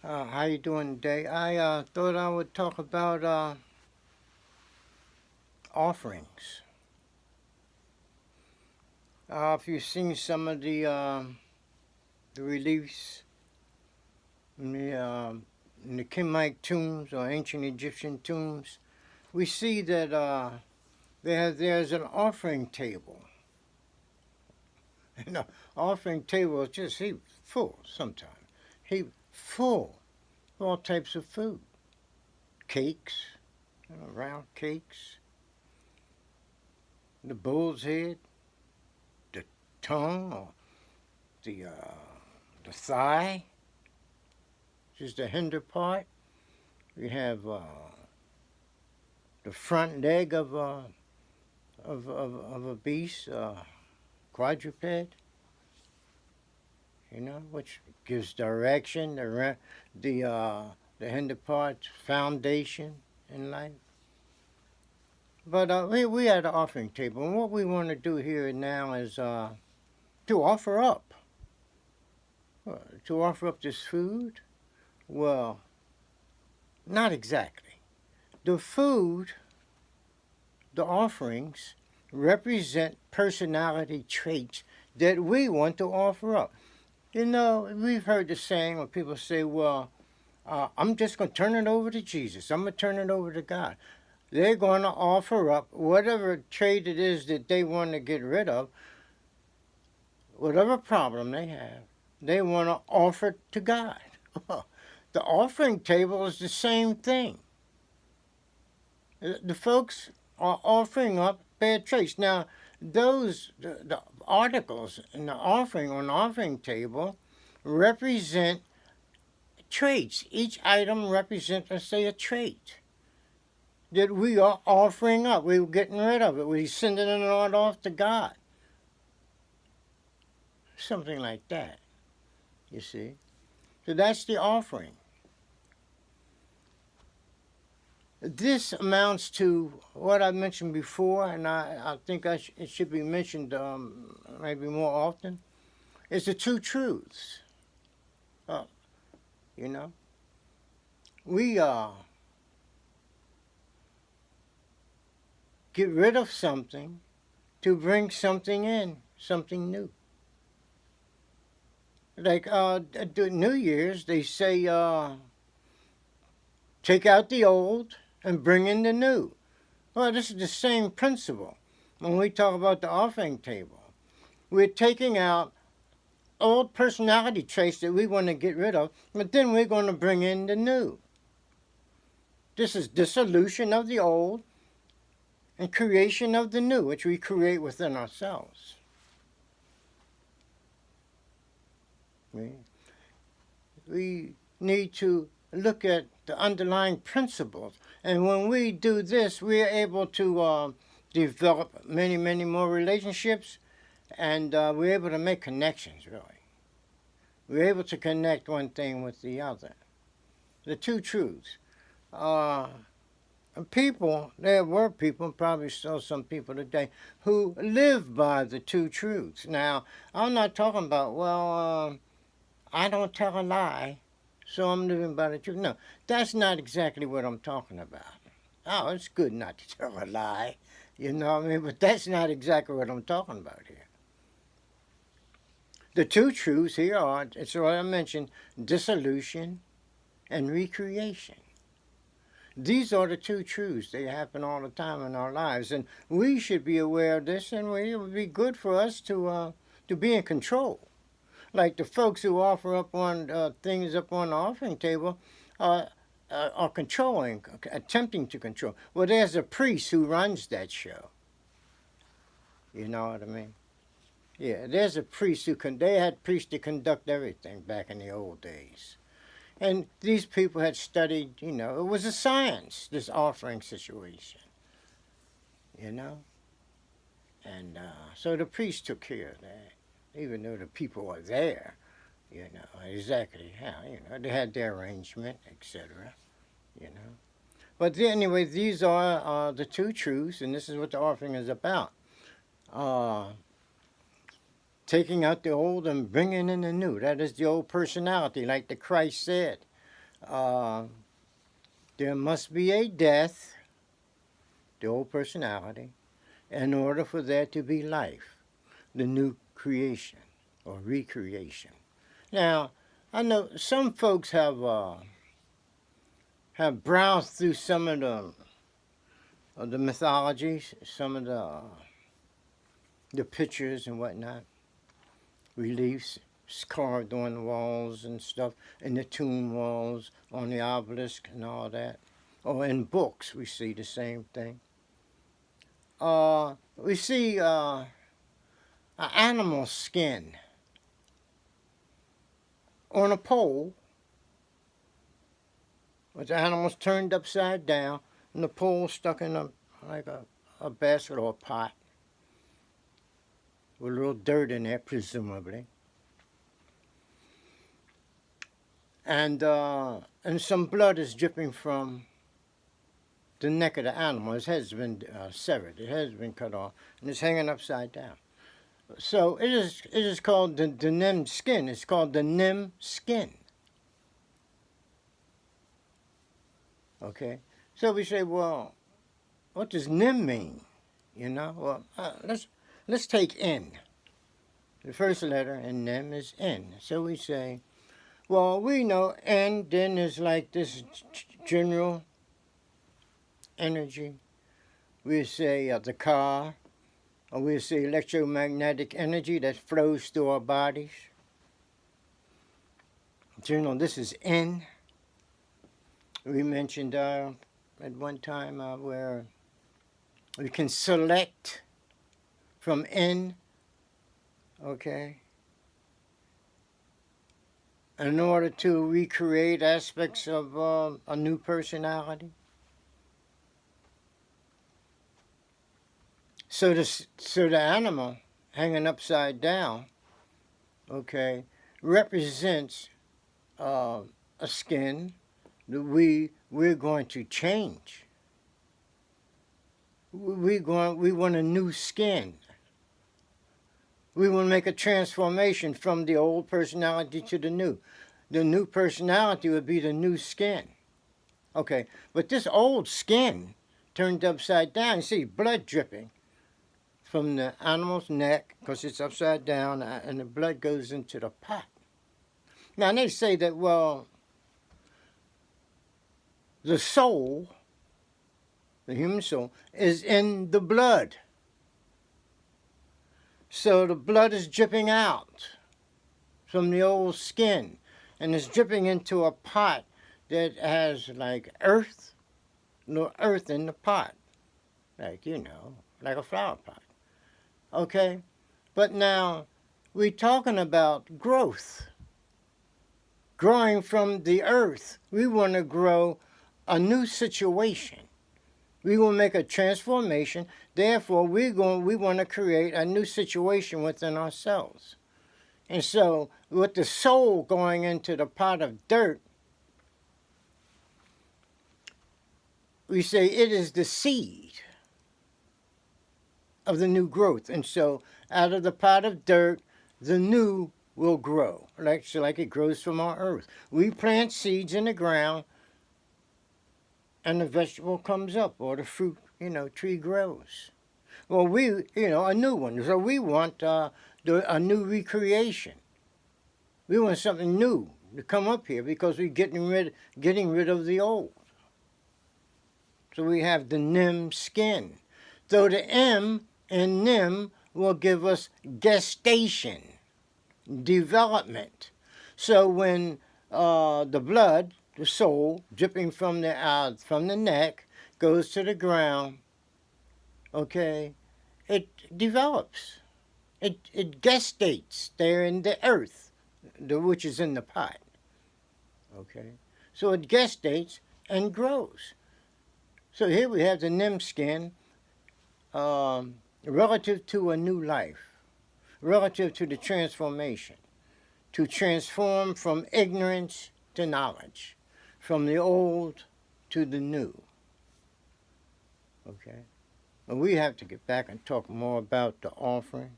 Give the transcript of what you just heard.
How you doing today? I thought I would talk about offerings. If you've seen some of the reliefs in the Kimite tombs or ancient Egyptian tombs, we see that there's an offering table. And the offering table is just full sometimes. He full of all types of food, cakes, round cakes, the bull's head, the tongue, or the thigh, just the hinder part. We have the front leg of a beast, quadruped. Which gives direction. The hinder part's foundation in life. But we at the offering table, and what we want to do here now is to offer up. To offer up this food? Well, not exactly. The food, the offerings, represent personality traits that we want to offer up. We've heard the saying when people say, well, I'm just going to turn it over to Jesus. I'm going to turn it over to God. They're going to offer up whatever trait it is that they want to get rid of, whatever problem they have, they want to offer it to God. The offering table is the same thing. The folks are offering up bad traits. Now, the articles in the offering on the offering table represent traits. Each item represents, let's say, a trait that we are offering up. We're getting rid of it. We're sending it on off to God. Something like that, you see. So that's the offering. This amounts to what I mentioned before, and I think it should be mentioned maybe more often. It's the two truths. You know, we get rid of something to bring something in, something new. Like at New Year's, they say, take out the old and bring in the new. Well, this is the same principle when we talk about the offering table. We're taking out old personality traits that we want to get rid of, but then we're going to bring in the new. This is dissolution of the old and creation of the new, which we create within ourselves. We need to look at the underlying principles. And when we do this, we are able to develop many, many more relationships, and we're able to make connections, really. We're able to connect one thing with the other. The two truths. People, there were people, probably still some people today, who live by the two truths. Now, I'm not talking about, well, I don't tell a lie, so I'm living by the truth. No, that's not exactly what I'm talking about. Oh, it's good not to tell a lie, you know what I mean? But that's not exactly what I'm talking about here. The two truths here are, it's what I mentioned, dissolution and recreation. These are the two truths. They happen all the time in our lives, and we should be aware of this, and it would be good for us to be in control. Like the folks who offer up on things up on the offering table are controlling, attempting to control. Well, there's a priest who runs that show. You know what I mean? Yeah, there's a priest they had priests to conduct everything back in the old days. And these people had studied, it was a science, this offering situation, And so the priest took care of that, even though the people were there, exactly how, they had their arrangement, etc., But anyway, these are the two truths, and this is what the offering is about. Taking out the old and bringing in the new. That is the old personality, like the Christ said. uh, there must be a death, the old personality, in order for there to be life, the new creation or recreation. Now, I know some folks have browsed through some of the mythologies, some of the pictures and whatnot, reliefs carved on the walls and stuff, in the tomb walls, on the obelisk and all that. Or in books, we see the same thing. We see an animal skin on a pole with the animals turned upside down and the pole stuck in a basket or a pot with a little dirt in there, presumably. And some blood is dripping from the neck of the animal. His head's been severed. His head's been cut off, and it's hanging upside down. So it is called the Nim skin. It's called the Nim skin. Okay. So we say, well, what does Nim mean? You know. Well, let's take N. The first letter in Nim is N. So we say, well, we know N then is like this general energy. We say the car, or we say electromagnetic energy that flows through our bodies. General, this is N. We mentioned at one time where we can select from N, okay, in order to recreate aspects of a new personality. So the animal hanging upside down, okay, represents a skin that we're going to change. We want a new skin. We want to make a transformation from the old personality to the new. The new personality would be the new skin. Okay, but this old skin turned upside down. You see blood dripping from the animal's neck because it's upside down, and the blood goes into the pot. Now they say that, well, the soul, the human soul, is in the blood. So the blood is dripping out from the old skin, and it's dripping into a pot that has like earth, no earth in the pot, like, you know, like a flower pot. Okay? But now we're talking about growth. Growing from the earth. We want to grow a new situation. We will make a transformation. Therefore, we want to create a new situation within ourselves. And so, with the soul going into the pot of dirt, we say it is the seed of the new growth. And so, out of the pot of dirt, the new will grow, like it grows from our earth. We plant seeds in the ground, and the vegetable comes up, or the fruit, tree grows. Well, a new one. So we want a new recreation. We want something new to come up here because we're getting rid of the old. So we have the Nim skin. So the M in Nim will give us gestation, development. So when the blood, the soul, dripping from the neck, goes to the ground, okay, it develops. It gestates there in the earth, which is in the pot. Okay, so it gestates and grows. So here we have the Nim skin relative to a new life, relative to the transformation, to transform from ignorance to knowledge, from the old to the new. Okay? And we have to get back and talk more about the offering